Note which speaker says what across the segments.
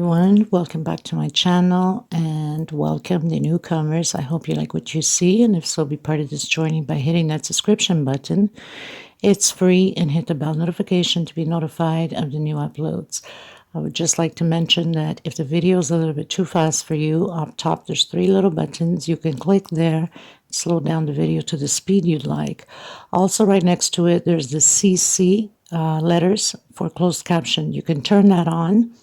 Speaker 1: everyone, welcome back to my channel and welcome the newcomers. I hope you like what you see, and if so, be part of this journey by hitting that subscription button. It's free, and hit the bell notification to be notified of the new uploads. I would just like to mention that if the video is a little bit too fast for you, up top there's 3 little buttons. You can click there, slow down the video to the speed you'd like. Also, right next to it, there's the CC letters for closed caption. You can turn that on,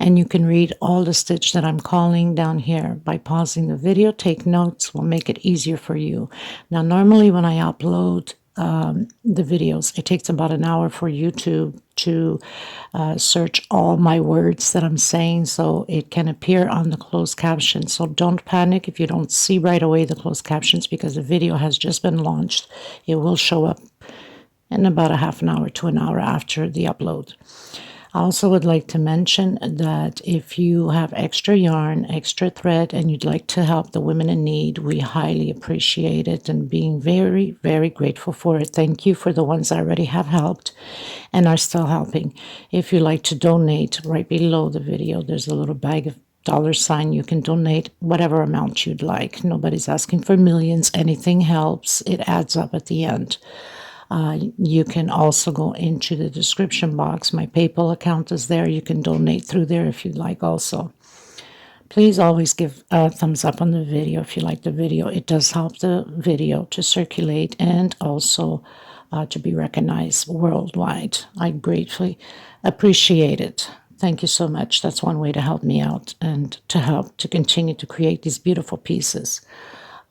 Speaker 1: and you can read all the stitch that I'm calling down here. By pausing the video, take notes will make it easier for you. Now, normally when I upload the videos, it takes about an hour for YouTube to search all my words that I'm saying, so it can appear on the closed captions. So don't panic if you don't see right away the closed captions, because the video has just been launched. It will show up in about a half an hour to an hour after the upload. I also would like to mention that if you have extra yarn, extra thread, and you'd like to help the women in need, we highly appreciate it and being very, very grateful for it. Thank you for the ones I already have helped and are still helping. If you'd like to donate, right below the video, there's a little bag of $. You can donate whatever amount you'd like. Nobody's asking for millions. Anything helps. It adds up at the end. You can also go into the description box. My PayPal account is there. You can donate through there if you'd like also. Please always give a thumbs up on the video if you like the video. It does help the video to circulate and also to be recognized worldwide. I gratefully appreciate it. Thank you so much. That's one way to help me out and to help to continue to create these beautiful pieces.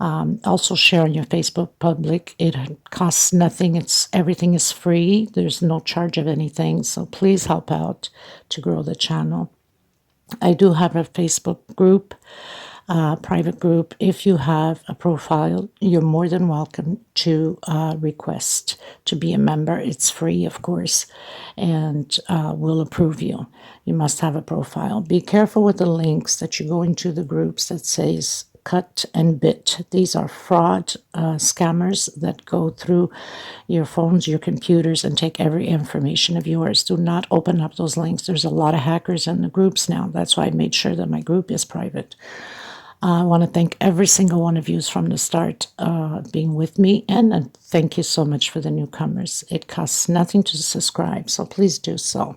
Speaker 1: Also share on your Facebook public. It costs nothing. Everything is free. There's no charge of anything. So please help out to grow the channel. I do have a Facebook group, private group. If you have a profile, you're more than welcome to request to be a member. It's free, of course, and we'll approve you. You must have a profile. Be careful with the links that you go into the groups that says cut and bit. These are fraud scammers that go through your phones, your computers, and take every information of yours. Do not open up those links. There's a lot of hackers in the groups now. That's why I made sure that my group is private. I want to thank every single one of you from the start being with me, and thank you so much for the newcomers. It costs nothing to subscribe, so please do so.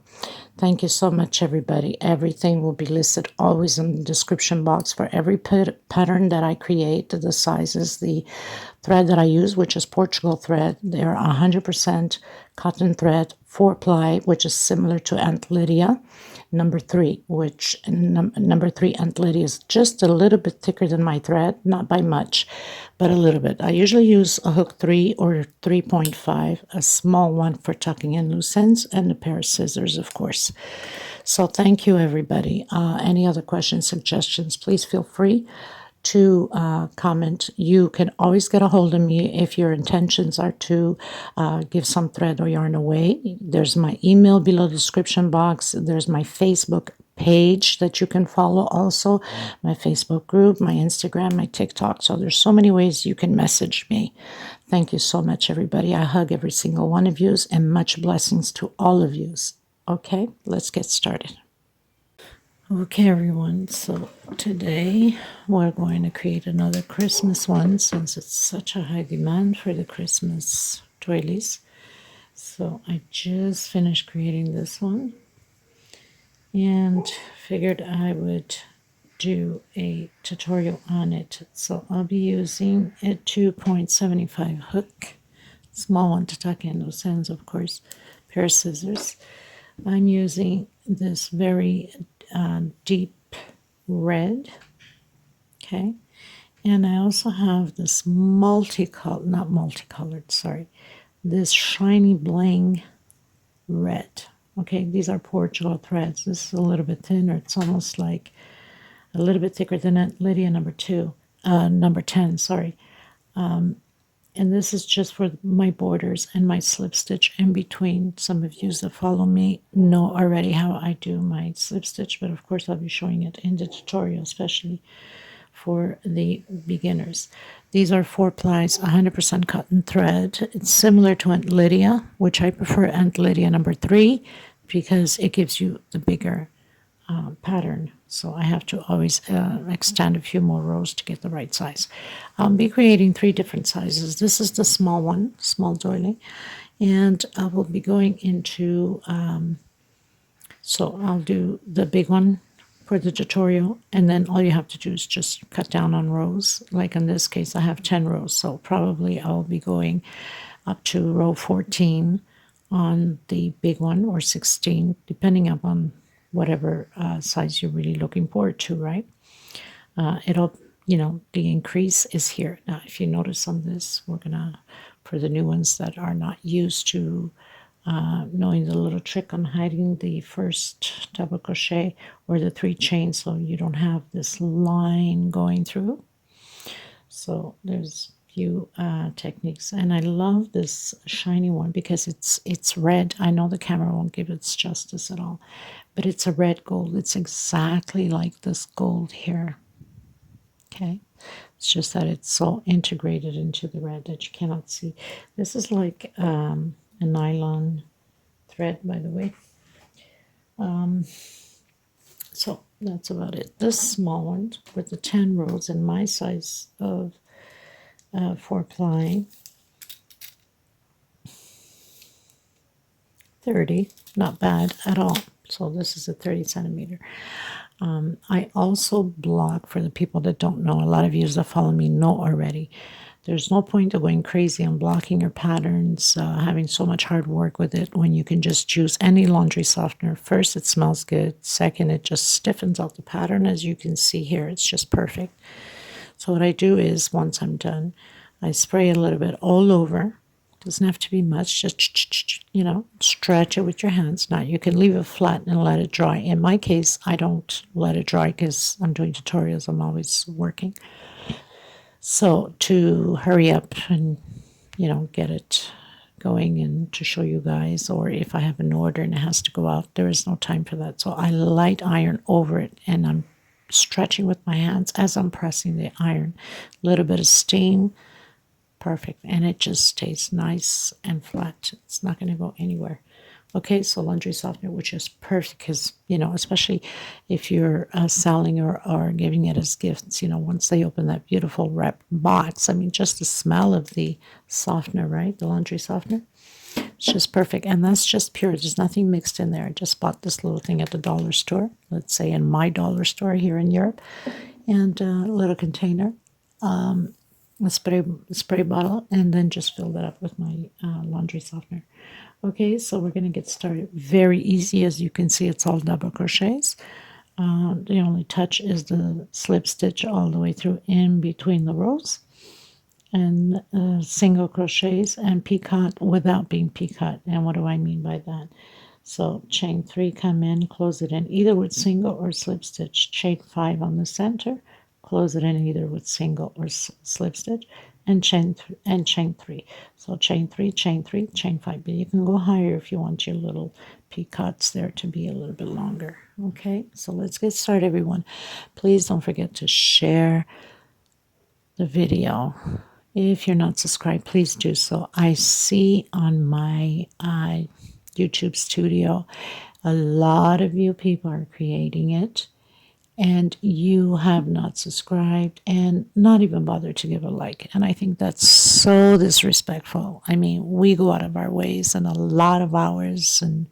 Speaker 1: Thank you so much, everybody. Everything will be listed always in the description box for every pattern that I create, the sizes, the thread that I use, which is Portugal thread. They're 100% cotton thread, 4-ply, which is similar to Aunt Lydia. Number 3, which number 3 Aunt Lydia is just a little bit thicker than my thread, not by much, but a little bit. I usually use a hook 3 or 3.5, a small one for tucking in loose ends, and a pair of scissors, of course. So thank you, everybody. Any other questions, suggestions, please feel free to comment. You can always get a hold of me if your intentions are to give some thread or yarn away. There's my email below the description box. There's my Facebook page that you can follow also, my Facebook group, my Instagram, my TikTok. So there's so many ways you can message me. Thank you so much, everybody. I hug every single one of you, and much blessings to all of you. Okay, let's get started. Okay, everyone, so today we're going to create another Christmas one, since it's such a high demand for the Christmas doilies. So I just finished creating this one and figured I would do a tutorial on it. So I'll be using a 2.75 hook, small one to tuck in those ends, of course, pair of scissors. I'm using this very deep red, okay, and I also have this this shiny bling red. Okay, these are Portugal threads. This is a little bit thinner. It's almost like a little bit thicker than Aunt Lydia number 10, sorry. And this is just for my borders and my slip stitch in between. Some of you that follow me know already how I do my slip stitch, but of course I'll be showing it in the tutorial, especially for the beginners. These are 4-plies, 100% cotton thread. It's similar to Aunt Lydia, which I prefer Aunt Lydia number 3 because it gives you the bigger pattern, so I have to always extend a few more rows to get the right size. I'll be creating 3 different sizes. This is the small one, small doily, and I will be going into so I'll do the big one for the tutorial, and then all you have to do is just cut down on rows. Like in this case, I have 10 rows, so probably I'll be going up to row 14 on the big one, or 16, depending upon whatever size you're really looking forward to, right? It'll, you know, the increase is here. Now, if you notice on this, we're gonna, for the new ones that are not used to knowing the little trick on hiding the first double crochet or the 3 chains, so you don't have this line going through. So there's a few techniques, and I love this shiny one because it's red. I know the camera won't give it justice at all, but it's a red gold. It's exactly like this gold here. Okay, it's just that it's so integrated into the red that you cannot see. This is like a nylon thread, by the way. So that's about it. This small one with the 10 rows in my size of 4 ply, 30, not bad at all. So this is a 30 centimeter. I also block, for the people that don't know, a lot of you that follow me know already, there's no point of going crazy and blocking your patterns, having so much hard work with it when you can just choose any laundry softener. First, it smells good. Second, it just stiffens out the pattern. As you can see here, it's just perfect. So what I do is, once I'm done, I spray a little bit all over. Doesn't have to be much, just, you know, stretch it with your hands. Now, you can leave it flat and let it dry. In my case, I don't let it dry because I'm doing tutorials. I'm always working. So to hurry up and, you know, get it going and to show you guys, or if I have an order and it has to go out, there is no time for that. So I light iron over it, and I'm stretching with my hands as I'm pressing the iron. A little bit of steam. Perfect, and it just stays nice and flat. It's not going to go anywhere. Okay, so laundry softener, which is perfect because, you know, especially if you're selling or giving it as gifts, you know, once they open that beautiful wrap box, I mean, just the smell of the softener, right? The laundry softener, it's just perfect. And that's just pure. There's nothing mixed in there. I just bought this little thing at the dollar store, let's say in my dollar store here in Europe, and a little container. A spray bottle, and then just fill that up with my laundry softener. Okay, so we're going to get started. Very easy. As you can see, it's all double crochets. The only touch is the slip stitch all the way through in between the rows, and single crochets and picot without being picot. And what do I mean by that? So chain 3, come in, close it in either with single or slip stitch. Chain 5 on the center, close it in either with single or slip stitch, and chain 3. So chain 3, chain 3, chain 5. But you can go higher if you want your little picots there to be a little bit longer. Okay, so let's get started, everyone. Please don't forget to share the video. If you're not subscribed, please do so. I see on my YouTube studio, a lot of you people are creating it, and you have not subscribed and not even bothered to give a like. And I think that's so disrespectful. I mean, we go out of our ways and a lot of hours and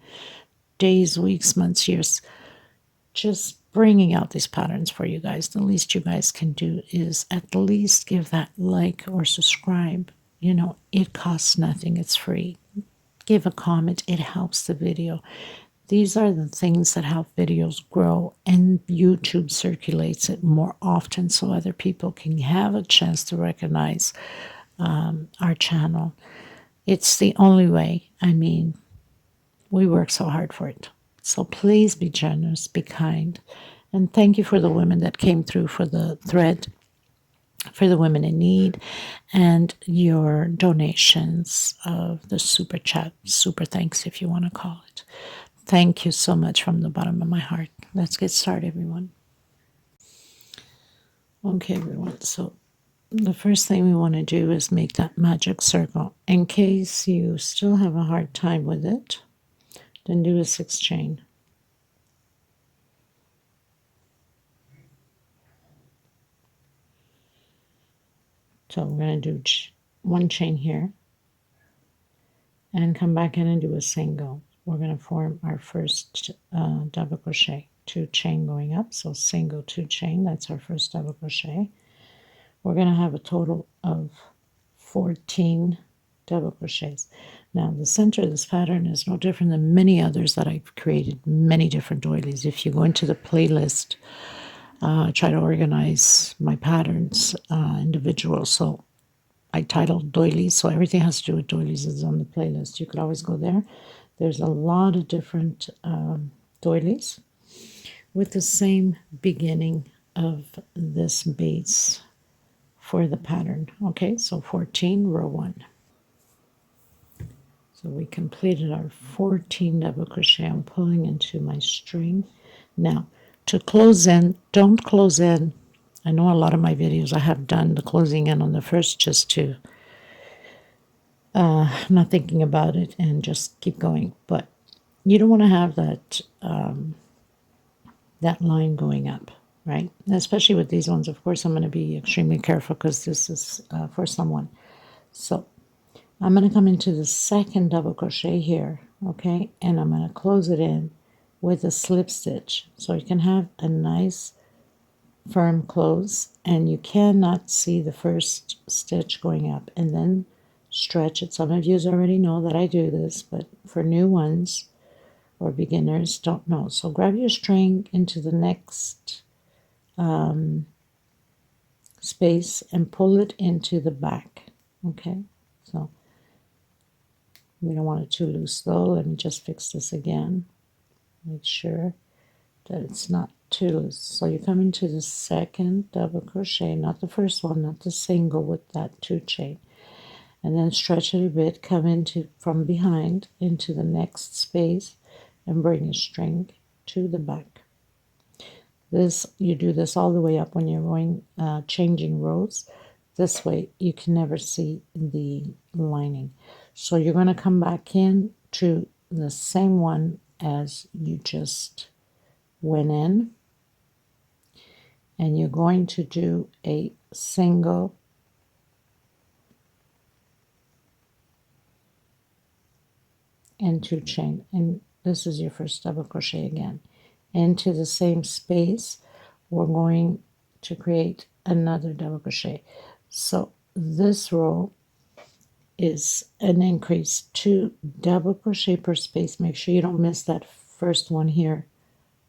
Speaker 1: days, weeks, months, years, just bringing out these patterns for you guys. The least you guys can do is at least give that like or subscribe. You know, it costs nothing. It's free. Give a comment. It helps the video. These are the things that help videos grow, and YouTube circulates it more often so other people can have a chance to recognize our channel. It's the only way. I mean, we work so hard for it. So please be generous, be kind, and thank you for the women that came through for the thread, for the women in need, and your donations of the super chat, super thanks if you want to call it. Thank you so much from the bottom of my heart. Let's get started, everyone. Okay, everyone. So the first thing we want to do is make that magic circle. In case you still have a hard time with it, then do a 6 chain. So we're going to do one chain here and come back in and do a single. We're going to form our first double crochet, 2 chain going up, so single 2 chain, that's our first double crochet. We're going to have a total of 14 double crochets. Now the center of this pattern is no different than many others that I've created, many different doilies. If you go into the playlist, I try to organize my patterns individual, so I titled doilies, so everything has to do with doilies is on the playlist. You could always go there. There's a lot of different doilies with the same beginning of this base for the pattern. Okay, so 14, row 1. So we completed our 14 double crochet. I'm pulling into my string. Now, to close in, don't close in. I know a lot of my videos I have done the closing in on the first just to not thinking about it and just keep going. But you don't want to have that that line going up, right? And especially with these ones, of course, I'm going to be extremely careful because this is for someone. So I'm going to come into the second double crochet here, okay? And I'm going to close it in with a slip stitch. So you can have a nice firm close and you cannot see the first stitch going up, and then stretch it. Some of you already know that I do this, but for new ones or beginners don't know. So grab your string into the next space and pull it into the back, okay? So we don't want it too loose though. Let me just fix this again. Make sure that it's not too loose. So you come into the second double crochet, not the first one, not the single with that 2 chain. And then stretch it a bit, come into from behind into the next space and bring your string to the back. This, you do this all the way up when you're going changing rows. This way you can never see the lining. So you're going to come back in to the same one as you just went in, and you're going to do a single and 2 chain, and this is your first double crochet again. Into the same space we're going to create another double crochet. So this row is an increase 2 double crochet per space. Make sure you don't miss that first one here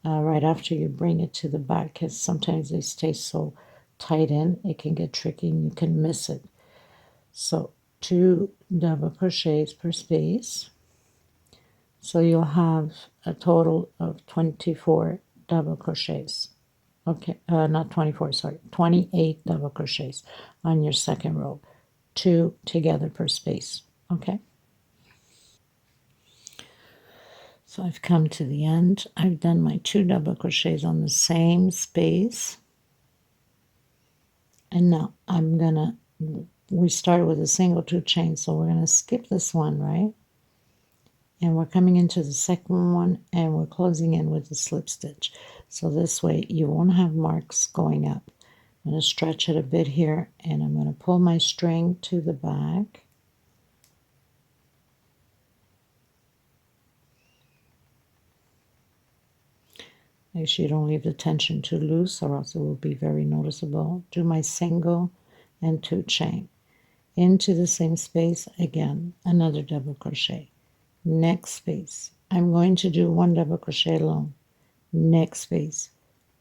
Speaker 1: right after you bring it to the back, because sometimes they stay so tight in it can get tricky and you can miss it. So 2 double crochets per space. So you'll have a total of 24 double crochets. Okay, not 24, sorry, 28 double crochets on your second row, 2 together per space. Okay. So I've come to the end. I've done my 2 double crochets on the same space. And now I'm gonna, we started with a single 2 chain, so we're gonna skip this one, right? And we're coming into the second one and we're closing in with a slip stitch. So this way you won't have marks going up. I'm going to stretch it a bit here and I'm going to pull my string to the back. Make sure you don't leave the tension too loose or else it will be very noticeable. Do my single and 2 chain. Into the same space again, another double crochet. Next space, I'm going to do 1 double crochet alone. Next space,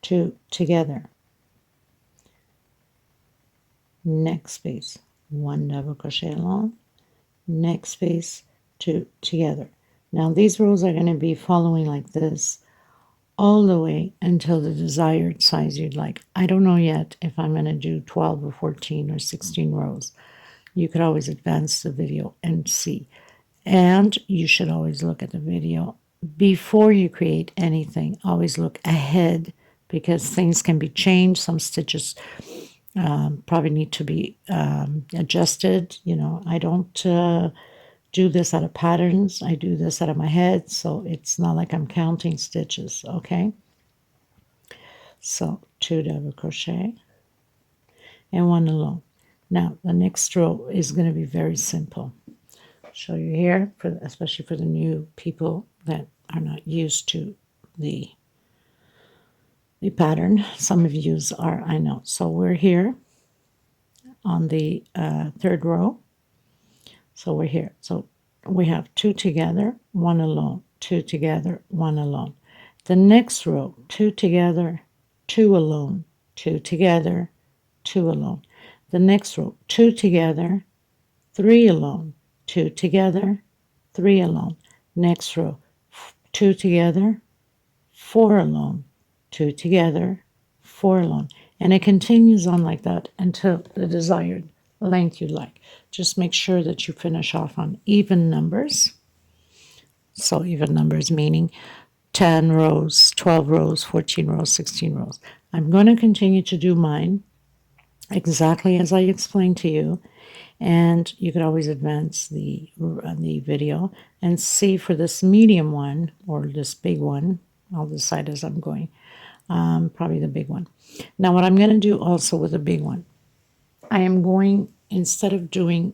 Speaker 1: 2 together. Next space, 1 double crochet alone. Next space, 2 together. Now these rows are going to be following like this all the way until the desired size you'd like. I don't know yet if I'm going to do 12 or 14 or 16 rows. You could always advance the video and see. And you should always look at the video before you create anything. Always look ahead because things can be changed. Some stitches probably need to be adjusted. You know, I don't do this out of patterns. I do this out of my head, so it's not like I'm counting stitches, okay? So 2 double crochet and 1 alone. Now the next row is going to be very simple. I'll show you here, especially for the new people that are not used to the pattern. Some of you are, I know. So we're here on the third row. So we're here. So we have 2 together, 1 alone, 2 together, 1 alone. The next row, 2 together, 2 alone, 2 together, 2 alone. The next row, 2 together, 3 alone, 2 together, 3 alone. Next row, 2 together, 4 alone, 2 together, 4 alone. And it continues on like that until the desired length you like. Just make sure that you finish off on even numbers. So even numbers meaning 10 rows, 12 rows, 14 rows, 16 rows. I'm going to continue to do mine exactly as I explained to you. And you could always advance the video and see for this medium one or this big one. I'll decide as I'm going. Probably the big one. Now what I'm going to do also with the big one, I am going, instead of doing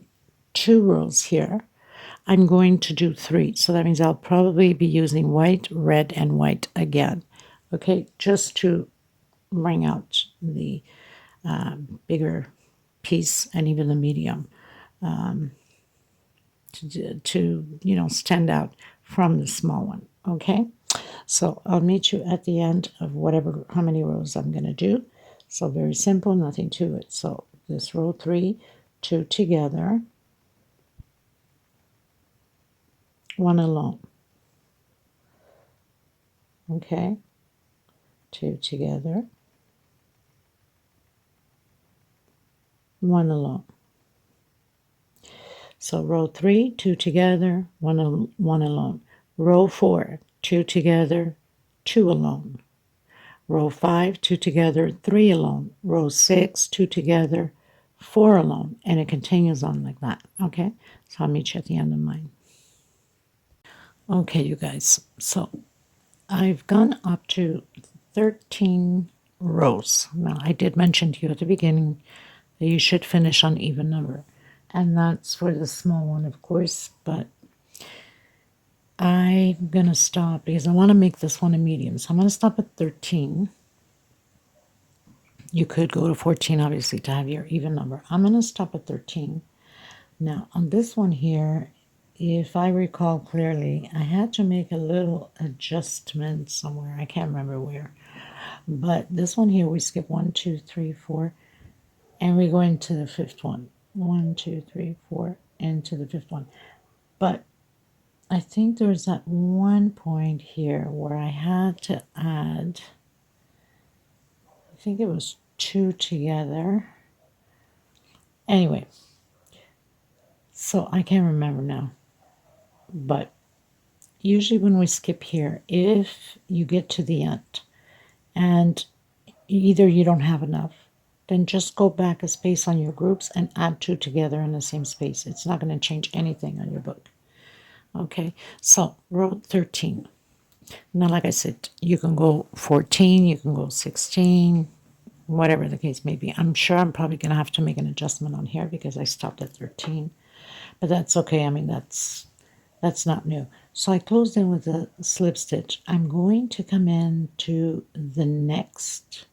Speaker 1: 2 rows here, I'm going to do 3. So that means I'll probably be using white, red, and white again. Okay, just to bring out the bigger piece and even the medium to stand out from the small one. Okay, so I'll meet you at the end of how many rows I'm going to do. So very simple, nothing to it. So this row 3, 2 together, 1 alone. Okay, 2 together, 1 alone. So row 3, 2 together, 1 alone. Row 4, 2 together, 2 alone. Row 5, 2 together, 3 alone. Row 6, 2 together, 4 alone. And it continues on like that. Okay, so I'll meet you at the end of mine. Okay, you guys, so I've gone up to 13 rows. Now, I did mention to you at the beginning that you should finish on even number. And that's for the small one, of course, but I'm going to stop because I want to make this one a medium. So I'm going to stop at 13. You could go to 14, obviously, to have your even number. I'm going to stop at 13. Now, on this one here, if I recall clearly, I had to make a little adjustment somewhere. I can't remember where. But this one here, we skip 1, 2, 3, 4, and we go into the fifth one. 1, 2, 3, 4, into the fifth one. But I think there's that one point here where I had to add, I think it was 2 together. Anyway, so I can't remember now. But usually when we skip here, if you get to the end and either you don't have enough, then just go back a space on your groups and add 2 together in the same space. It's not going to change anything on your book. Okay, so row 13. Now, like I said, you can go 14, you can go 16, whatever the case may be. I'm sure I'm probably going to have to make an adjustment on here because I stopped at 13. But that's okay. I mean, that's not new. So I closed in with a slip stitch. I'm going to come in to the next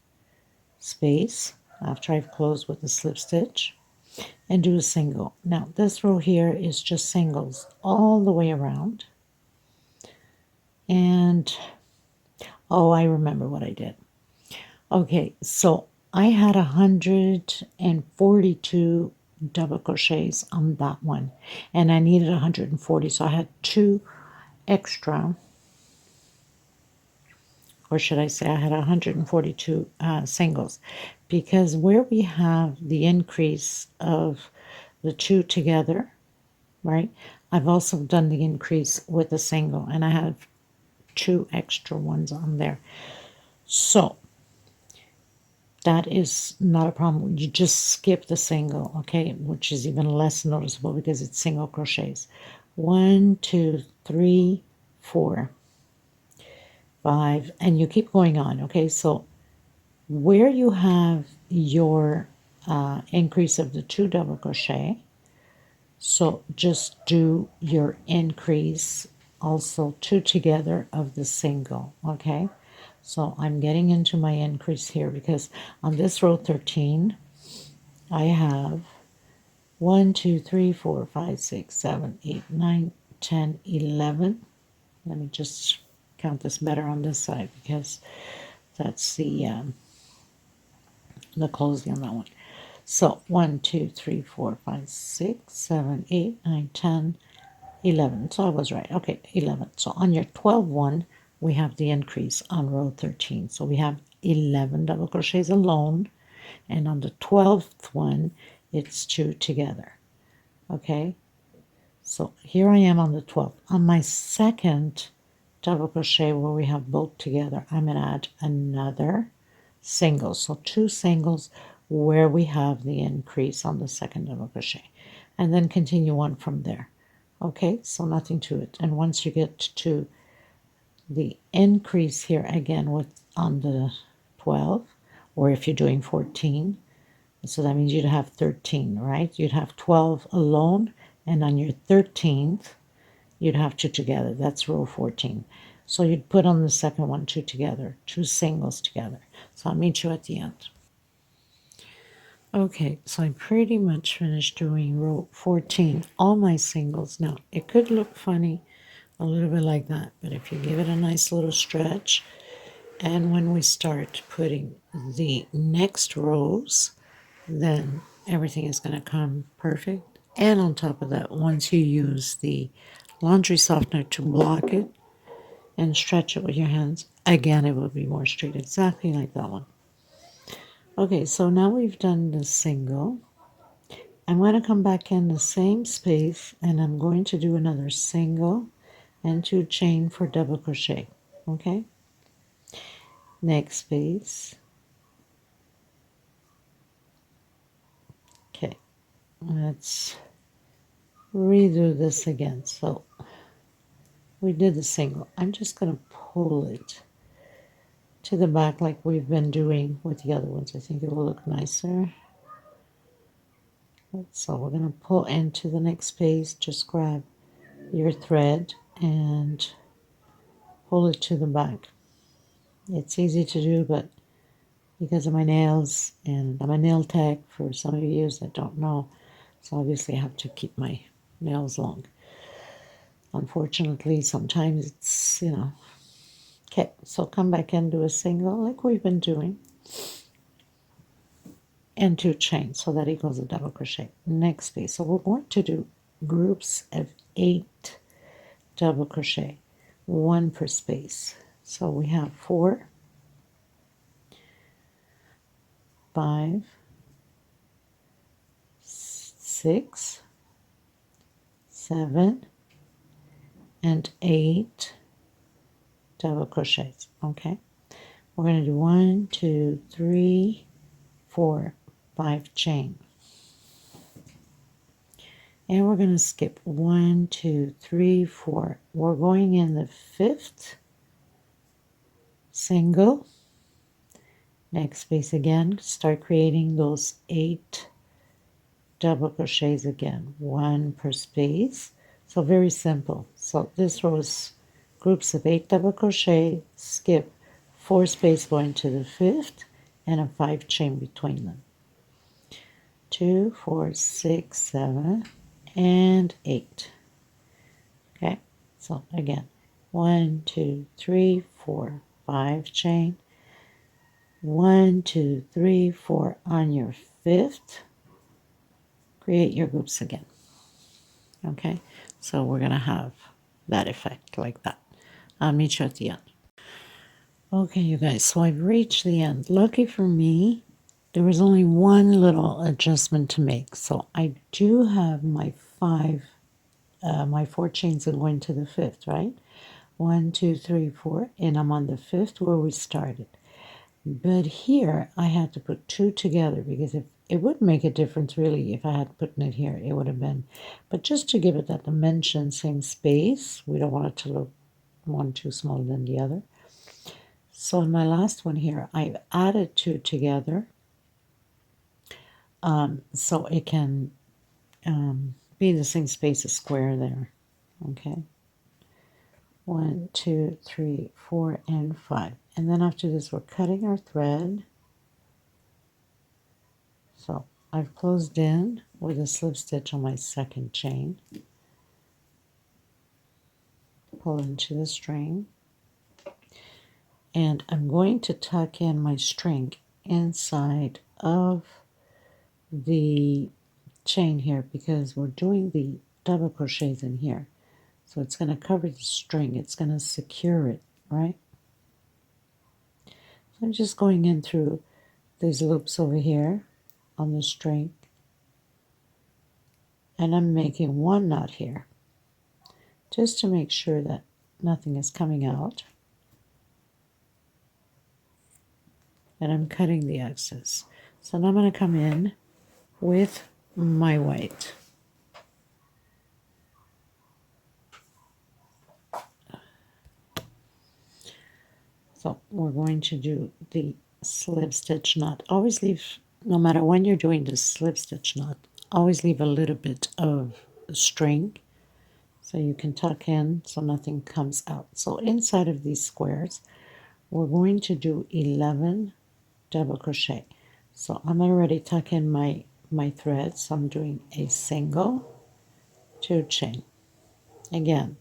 Speaker 1: space after I've closed with the slip stitch and do a single. Now this row here is just singles all the way around. And oh, I remember what I did. Okay, so I had 142 double crochets on that one, and I needed 140, so I had 2 extra, or should I say I had 142 singles, because where we have the increase of the 2 together, right, I've also done the increase with a single, and I have 2 extra ones on there. So that is not a problem. You just skip the single, okay, which is even less noticeable because it's single crochets. 1, 2, 3, 4, 5, and you keep going on, okay? So where you have your increase of the 2 double crochet. So just do your increase also 2 together of the single, okay? So I'm getting into my increase here because on this row 13 I have 1, 2, 3, 4, 5, 6, 7, 8, 9, 10, 11. Let me just count this better on this side because that's the closing on that one. So 1, 2, 3, 4, 5, 6, 7, 8, 9, 10, 11. So I was right. Okay, 11. So on your 12 one, we have the increase on row 13. So we have 11 double crochets alone. And on the 12th one, it's 2 together. Okay, so here I am on the 12th. On my second double crochet where we have both together, I'm going to add another single. So 2 singles where we have the increase on the second double crochet. And then continue on from there. Okay, so nothing to it. And once you get to the increase here again with on the 12, or if you're doing 14, so that means you'd have 13, right? You'd have 12 alone, and on your 13th, you'd have 2 together. That's row 14. So you'd put on the second one 2 together, 2 singles together. So I'll meet you at the end. Okay, so I pretty much finished doing row 14, all my singles. Now, it could look funny, a little bit like that, but if you give it a nice little stretch, and when we start putting the next rows, then everything is going to come perfect. And on top of that, once you use the laundry softener to block it and stretch it with your hands, again, it will be more straight, exactly like that one. Okay, so now we've done the single. I'm going to come back in the same space and I'm going to do another single and 2 chain for double crochet. Okay, next space. Okay, let's redo this again. So we did the single. I'm just going to pull it to the back like we've been doing with the other ones. I think it will look nicer. So we're going to pull into the next space. Just grab your thread and pull it to the back. It's easy to do, but because of my nails, and I'm a nail tech for some of you that don't know, so obviously I have to keep my nails long. Unfortunately, sometimes it's, Okay, so come back and do a single like we've been doing. And 2 chains, so that equals a double crochet. Next space. So we're going to do groups of 8 double crochet, 1 per space. So we have 4, 5, 6, 7, and 8 double crochets. Okay, we're going to do 1, 2, 3, 4, 5 chain. And we're going to skip 1, 2, 3, 4. We're going in the 5th single. Next space again. Start creating those 8 double crochets again. 1 per space. So very simple. So this row is groups of 8 double crochet. Skip 4 space going to the 5th and a 5 chain between them. 2, 4, 6, 7. And 8. Okay, so again, 1, 2, 3, 4, 5 chain. 1, 2, 3, 4 on your 5th. Create your groups again. Okay, so we're going to have that effect like that. I'll meet you at the end. Okay, you guys, so I've reached the end. Lucky for me, there was only one little adjustment to make. So I do have my 4 chains are going to the 5th, right? 1, 2, 3, 4, and I'm on the 5th where we started. But here I had to put 2 together because if it would make a difference really if I had put it here, it would have been. But just to give it that dimension, same space, we don't want it to look one too small than the other. So in my last one here, I've added 2 together so it can be the same space as square there. Okay, 1, 2, 3, 4, and 5. And then after this, we're cutting our thread. So I've closed in with a slip stitch on my second chain. Pull into the string. And I'm going to tuck in my string inside of the chain here because we're doing the double crochets in here. So it's going to cover the string. It's going to secure it, right? So I'm just going in through these loops over here on the string. And I'm making one knot here just to make sure that nothing is coming out. And I'm cutting the excess. So now I'm going to come in with my white. So we're going to do the slip stitch knot. Always leave, no matter when you're doing the slip stitch knot, always leave a little bit of string so you can tuck in so nothing comes out. So inside of these squares, we're going to do 11 double crochet. So I'm already tuck in my thread, so I'm doing a single, 2 chain. Again,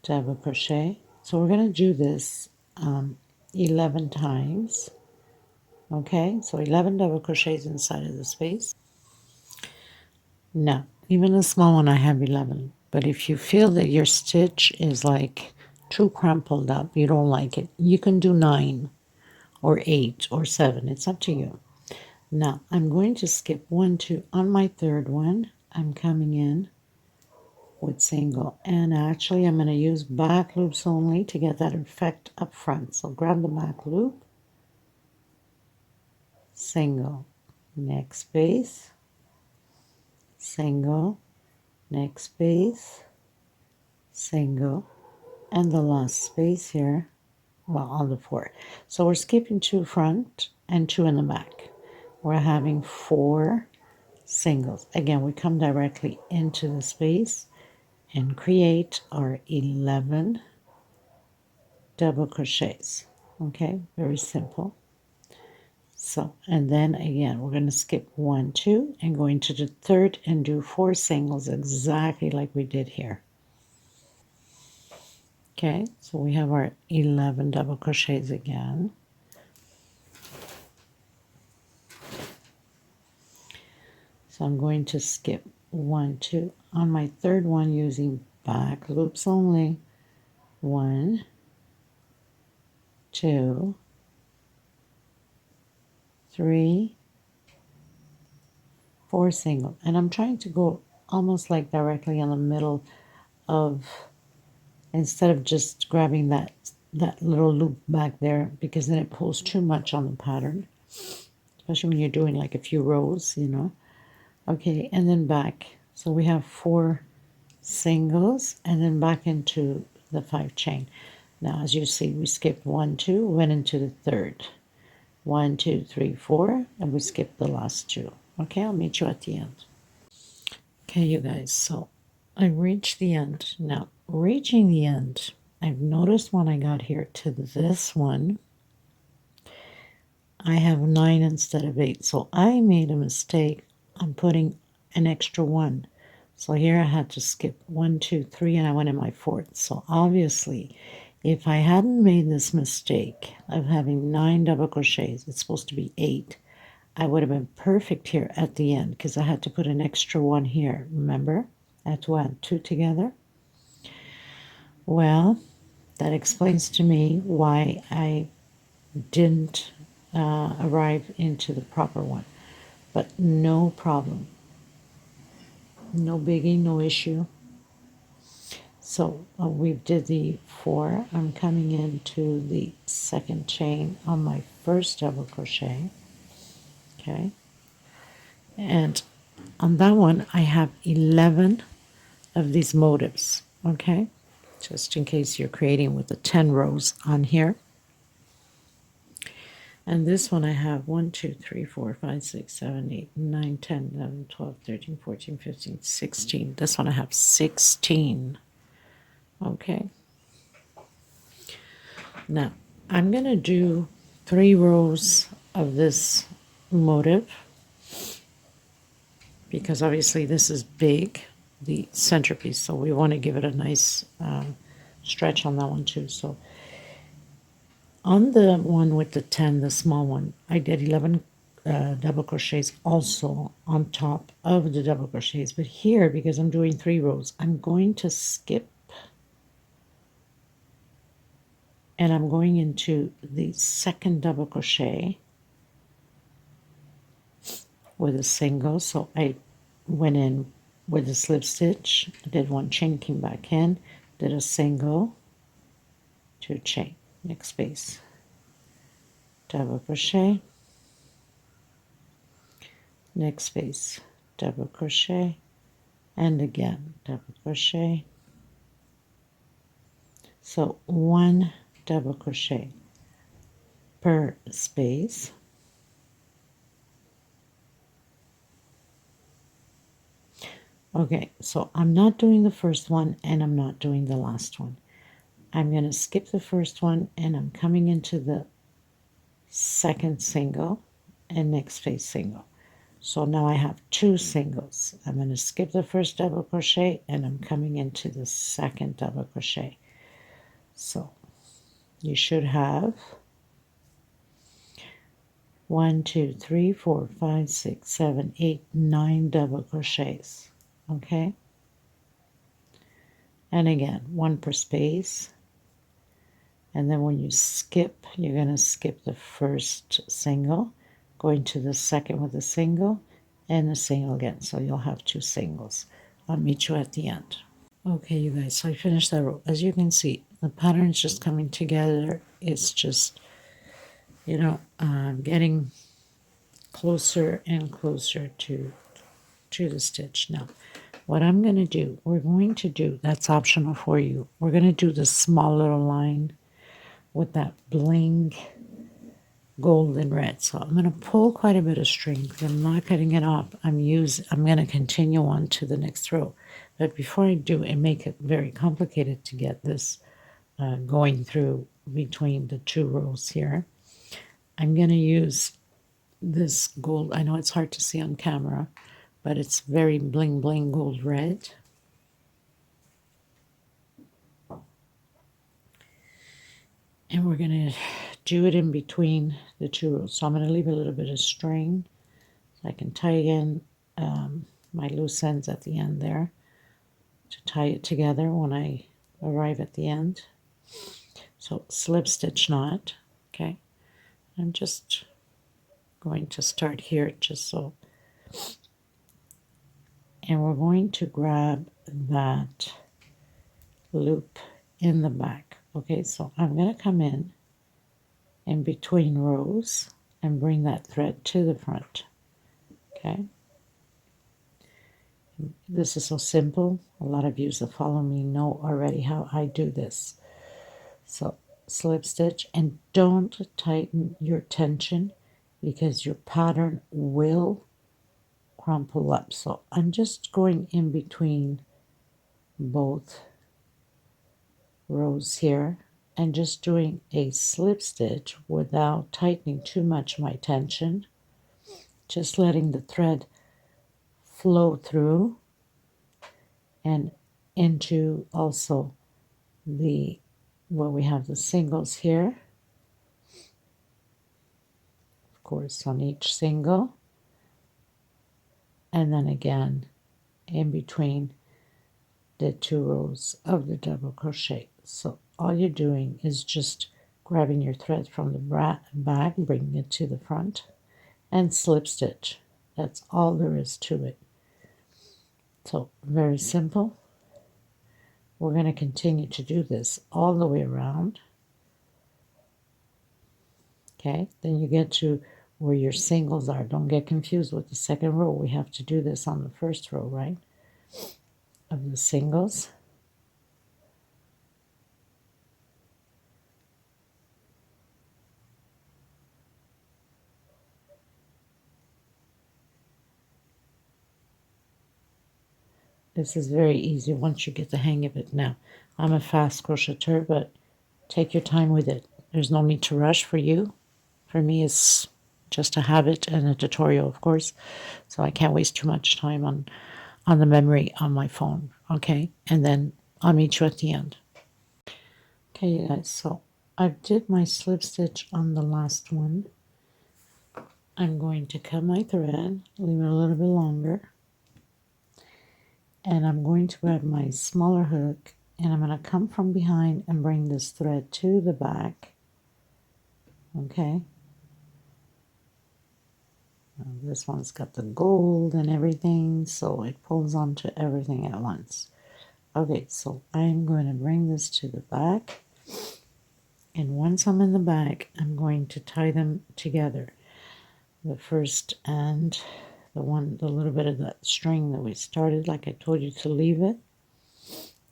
Speaker 1: double crochet. So we're going to do this 11 times. Okay, so 11 double crochets inside of the space. Now, even a small one I have 11, but if you feel that your stitch is like too crumpled up, you don't like it, you can do 9 or 8 or 7. It's up to you. Now, I'm going to skip 1, 2. On my third one, I'm coming in with single, and actually I'm going to use back loops only to get that effect up front. So grab the back loop, single, next space, single, next space, single, and the last space here, well, on the 4. So we're skipping 2 front and 2 in the back. We're having 4 singles. Again, we come directly into the space and create our 11 double crochets. Okay, very simple. So, and then again, we're going to skip 1, 2, and go into the third and do 4 singles exactly like we did here. Okay, so we have our 11 double crochets again. So I'm going to skip 1, 2 on my third one using back loops only. 1, 2, 3, 4 single, and I'm trying to go almost like directly in the middle of, instead of just grabbing that little loop back there, because then it pulls too much on the pattern, especially when you're doing like a few rows, you know. Okay, and then back. So we have 4 singles and then back into the 5 chain. Now as you see, we skipped 1, 2, went into the third. 1, 2, 3, 4, and we skipped the last 2. Okay, I'll meet you at the end. Okay, you guys, so I reached the end. Now, reaching the end, I've noticed when I got here to this one, I have 9 instead of 8. So I made a mistake on putting an extra 1. So here I had to skip 1, 2, 3, and I went in my 4th. So obviously, if I hadn't made this mistake of having 9 double crochets, it's supposed to be 8, I would have been perfect here at the end because I had to put an extra 1 here. Remember? I had to add 2 together. Well, that explains to me why I didn't arrive into the proper one. But no problem. No biggie, no issue. So we did the 4. I'm coming into the second chain on my first double crochet. Okay. And on that one, I have 11 of these motifs. Okay. Just in case you're creating with the 10 rows on here. And this one I have 1, 2, 3, 4, 5, 6, 7, 8, 9, 10, 11, 12, 13, 14, 15, 16. This one I have 16. Okay. Now, I'm going to do 3 rows of this motif because obviously this is big, the centerpiece, so we want to give it a nice stretch on that one too. So on the one with the 10, the small one, I did 11 double crochets also on top of the double crochets. But here, because I'm doing 3 rows, I'm going to skip and I'm going into the second double crochet with a single. So I went in with a slip stitch, did 1 chain, came back in, did a single, 2 chain, next space, double crochet, next space, double crochet, and again double crochet. So 1 double crochet per space. Okay, so I'm not doing the first one and I'm not doing the last one. I'm going to skip the first one and I'm coming into the second single and next space single. So now I have 2 singles. I'm going to skip the first double crochet and I'm coming into the second double crochet. So you should have 1, 2, 3, 4, 5, 6, 7, 8, 9 double crochets. Okay? And again, 1 per space. And then when you skip, you're going to skip the first single, going to the second with a single, and a single again. So you'll have 2 singles. I'll meet you at the end. Okay, you guys, so I finished that row. As you can see, the pattern is just coming together. It's just, getting closer and closer to the stitch. Now, what I'm going to do, that's optional for you. We're going to do the small little line with that bling golden red. So I'm going to pull quite a bit of string because I'm not cutting it off. I'm going to continue on to the next row. But before I do and make it very complicated to get this going through between the 2 rows here, I'm going to use this gold. I know it's hard to see on camera, but it's very bling bling gold red. And we're going to do it in between the 2 rows. So I'm going to leave a little bit of string so I can tie in my loose ends at the end there to tie it together when I arrive at the end. So slip stitch knot. Okay, I'm just going to start here just so, and we're going to grab that loop in the back. Okay, so I'm going to come in between rows and bring that thread to the front. Okay, this is so simple. A lot of you that follow me know already how I do this. So slip stitch, and don't tighten your tension because your pattern will crumple up. So I'm just going in between both rows here and just doing a slip stitch without tightening too much my tension, just letting the thread flow through and into also the where we have the singles here, of course on each single, and then again in between the 2 rows of the double crochet. So all you're doing is just grabbing your thread from the back, bringing it to the front, and slip stitch. That's all there is to it. So very simple. We're going to continue to do this all the way around. Okay, then you get to where your singles are. Don't get confused with the second row. We have to do this on the first row, right, of the singles. This is very easy once you get the hang of it. Now, I'm a fast crocheter, but take your time with it. There's no need to rush for you. For me, it's just a habit and a tutorial, of course, so I can't waste too much time on the memory on my phone, okay? And then I'll meet you at the end. Okay, you guys, so I did my slip stitch on the last one. I'm going to cut my thread, leave it a little bit longer, and I'm going to grab my smaller hook, and I'm going to come from behind and bring this thread to the back, okay? This one's got the gold and everything, so it pulls onto everything at once. Okay, so I'm going to bring this to the back, and once I'm in the back, I'm going to tie them together. The first and the little bit of that string that we started, like I told you to leave a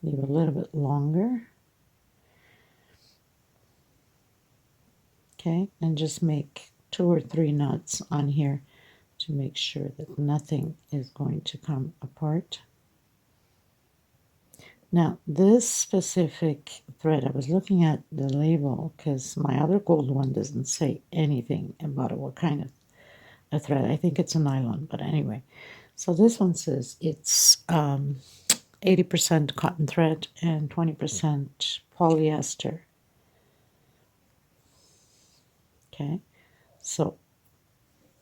Speaker 1: little bit longer. Okay, and just make 2 or 3 knots on here to make sure that nothing is going to come apart. Now, this specific thread, I was looking at the label because my other gold one doesn't say anything about it, what kind of a thread. I think it's a nylon, but anyway. So this one says it's 80% cotton thread and 20% polyester. Okay, so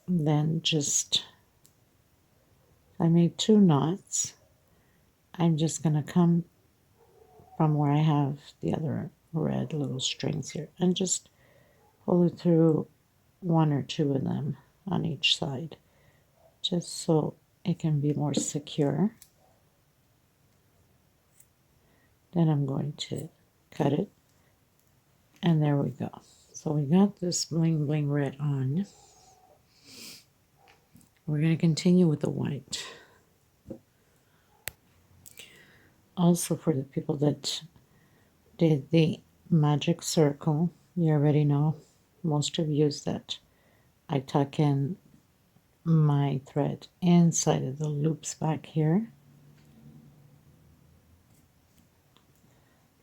Speaker 1: then I made 2 knots. I'm just going to come from where I have the other red little strings here and just pull it through 1 or 2 of them on each side, just so it can be more secure. Then I'm going to cut it, and there we go. So we got this bling bling red on. We're going to continue with the white. Also, for the people that did the magic circle, you already know, most of you, that I tuck in my thread inside of the loops back here.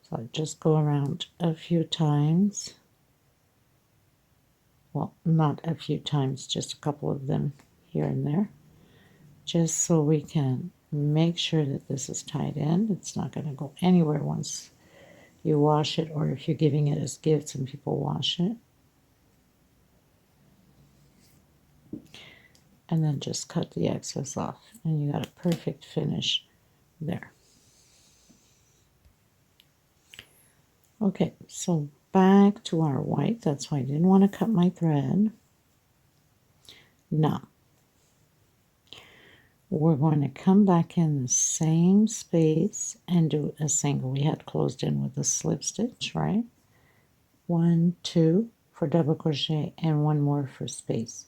Speaker 1: So I just go around a few times. Well, not a few times, just a couple of them here and there, just so we can make sure that this is tied in. It's not going to go anywhere once you wash it, or if you're giving it as gifts and people wash it. And then just cut the excess off, and you got a perfect finish there. Okay, so back to our white. That's why I didn't want to cut my thread. Now, we're going to come back in the same space and do a single. We had closed in with a slip stitch, right? 1, 2 for double crochet and 1 more for space.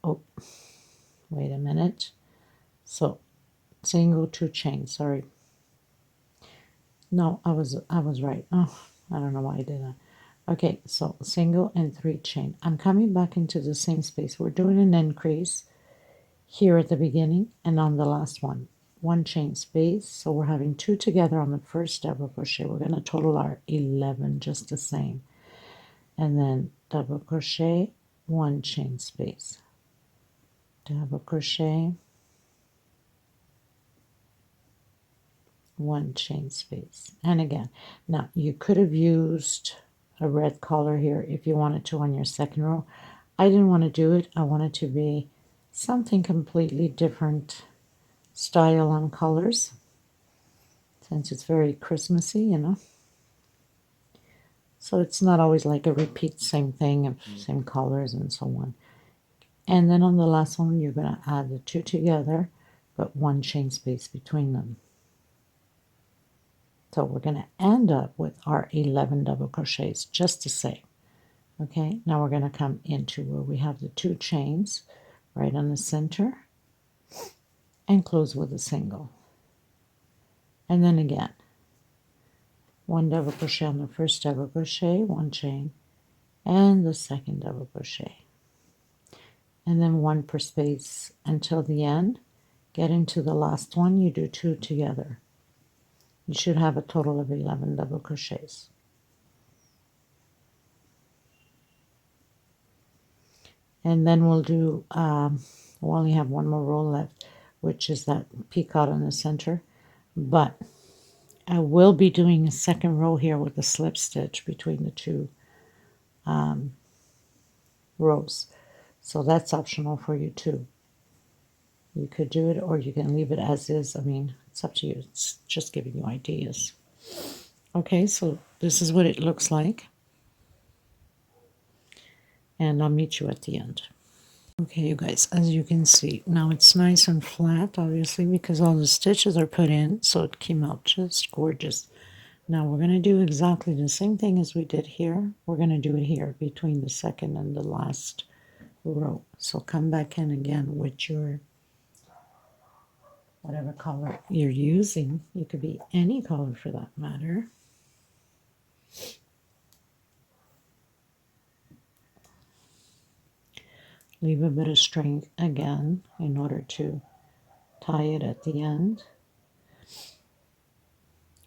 Speaker 1: Oh, wait a minute. So single, 2 chains, sorry. No, I was right. Oh, I don't know why I did that. Okay, so single and 3 chain. I'm coming back into the same space. We're doing an increase here at the beginning and on the last one. 1 chain space, so we're having 2 together on the first double crochet. We're going to total our 11 just the same. And then double crochet, 1 chain space. Double crochet, 1 chain space. And again, now you could have used a red color here if you wanted to on your second row. I didn't want to do it. I wanted to be something completely different style on colors, since it's very Christmassy, you know. So it's not always like a repeat same thing of same colors and so on. And then on the last one, you're going to add the 2 together, but 1 chain space between them. So we're going to end up with our 11 double crochets, just the same. Okay, now we're going to come into where we have the 2 chains right on the center and close with a single. And then again, 1 double crochet on the first double crochet, 1 chain, and the second double crochet. And then 1 per space until the end, get into the last one, you do 2 together. You should have a total of 11 double crochets. And then we'll do, we'll only have one more row left, which is that picot in the center. But I will be doing a second row here with a slip stitch between the two rows. So that's optional for you too. You could do it or you can leave it as is. I mean, it's up to you. It's just giving you ideas. Okay, so this is what it looks like. And I'll meet you at the end. Okay, you guys, as you can see, now it's nice and flat, obviously, because all the stitches are put in, so it came out just gorgeous. Now we're going to do exactly the same thing as we did here. We're going to do it here between the second and the last row. So come back in again with your whatever color you're using. You could be any color for that matter. Leave a bit of string again in order to tie it at the end.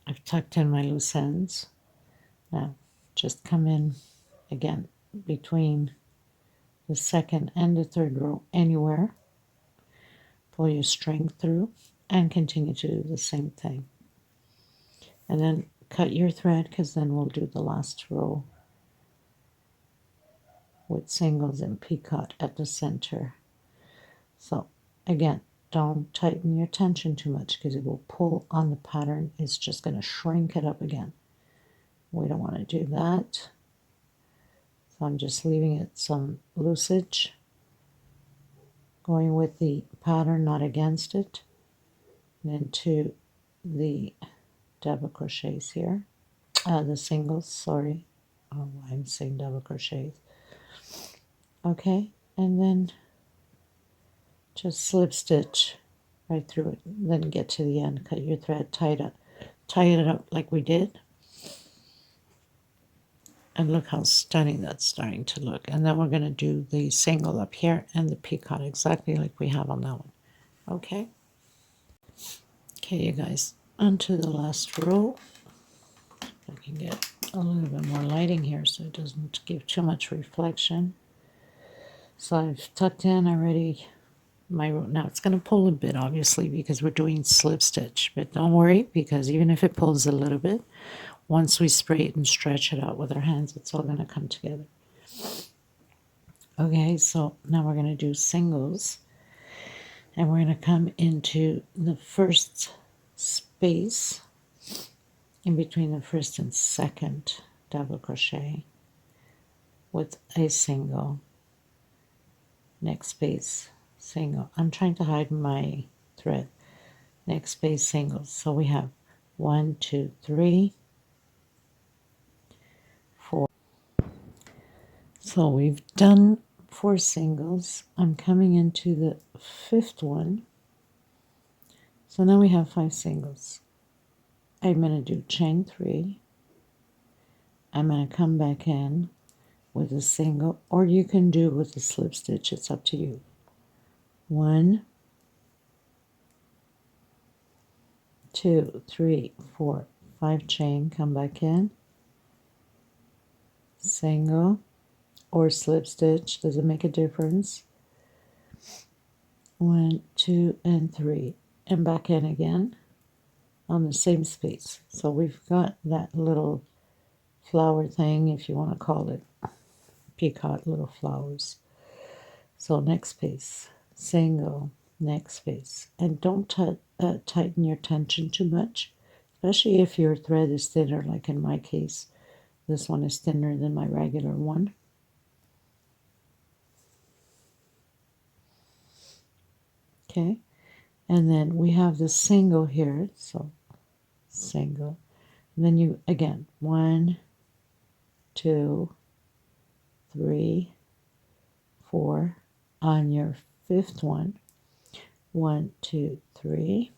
Speaker 1: I've tucked in my loose ends. Now just come in again between the second and the third row anywhere. Pull your string through and continue to do the same thing. And then cut your thread, because then we'll do the last row with singles and picot at the center. So again, don't tighten your tension too much because it will pull on the pattern. It's just going to shrink it up again. We don't want to do that. So I'm just leaving it some loosage, going with the pattern, not against it, and into the double crochets here, the singles, sorry. Oh, I'm saying double crochets. Okay, and then just slip stitch right through it, then get to the end, cut your thread, tie it up like we did, and look how stunning that's starting to look. And then we're going to do the single up here and the picot exactly like we have on that one. Okay, you guys, onto the last row. I can get a little bit more lighting here so it doesn't give too much reflection. So I've tucked in already my row. Now it's going to pull a bit, obviously, because we're doing slip stitch, but don't worry, because even if it pulls a little bit, once we spray it and stretch it out with our hands, it's all going to come together. Okay, so now we're going to do singles, and we're going to come into the first space in between the first and second double crochet with a single, next space, single. I'm trying to hide my thread. Next space, singles. So we have 1, 2, 3, 4. So we've done 4 singles. I'm coming into the 5th one. So now we have 5 singles. I'm going to do chain 3. I'm going to come back in with a single, or you can do with a slip stitch. It's up to you. 1, 2, 3, 4, 5 chain, come back in, single or slip stitch, doesn't make a difference. 1, 2, and 3, and back in again on the same space. So we've got that little flower thing, if you want to call it picot, little flowers. So next space, single, next space, and don't tighten your tension too much, especially if your thread is thinner, like in my case. This one is thinner than my regular one. Okay, and then we have the single here, so single, and then you again 1, 2, 3, 4 on your 5th one. 1, 2, 3.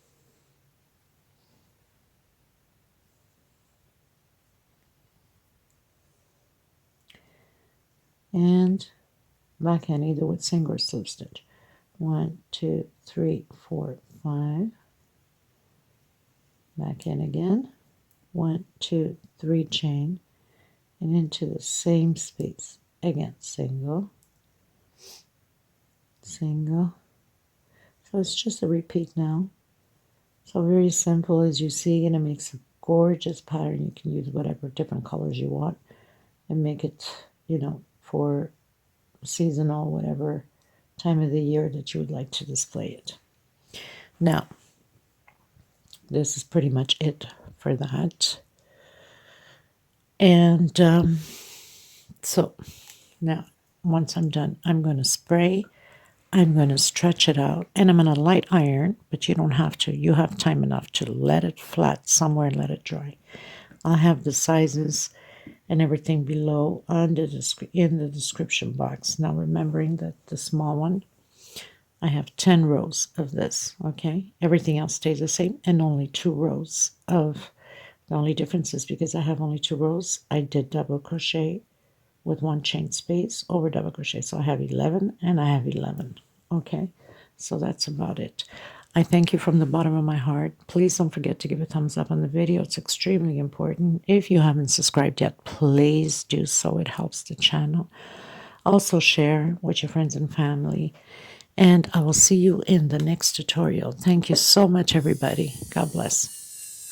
Speaker 1: And back in either with single or slip stitch. 1, 2, 3, 4, 5, back in again, 1, 2, 3 chain, and into the same space again, single, single. So it's just a repeat now. So very simple, as you see, and it makes a gorgeous pattern. You can use whatever different colors you want and make it, you know, for seasonal, whatever time of the year that you would like to display it. Now, this is pretty much it for that. And so now, once I'm done, I'm going to spray. I'm going to stretch it out, and I'm going to light iron, but you don't have to. You have time enough to let it flat somewhere and let it dry. I'll have the sizes and everything below on in the description box. Now, remembering that the small one, I have 10 rows of this, okay? Everything else stays the same, and only 2 rows of, the only difference is because I have only 2 rows, I did double crochet with 1 chain space over double crochet. So I have 11 and I have 11. Okay, so that's about it. I thank you from the bottom of my heart. Please don't forget to give a thumbs up on the video. It's extremely important. If you haven't subscribed yet, please do so. It helps the channel. Also share with your friends and family. And I will see you in the next tutorial. Thank you so much, everybody. God bless.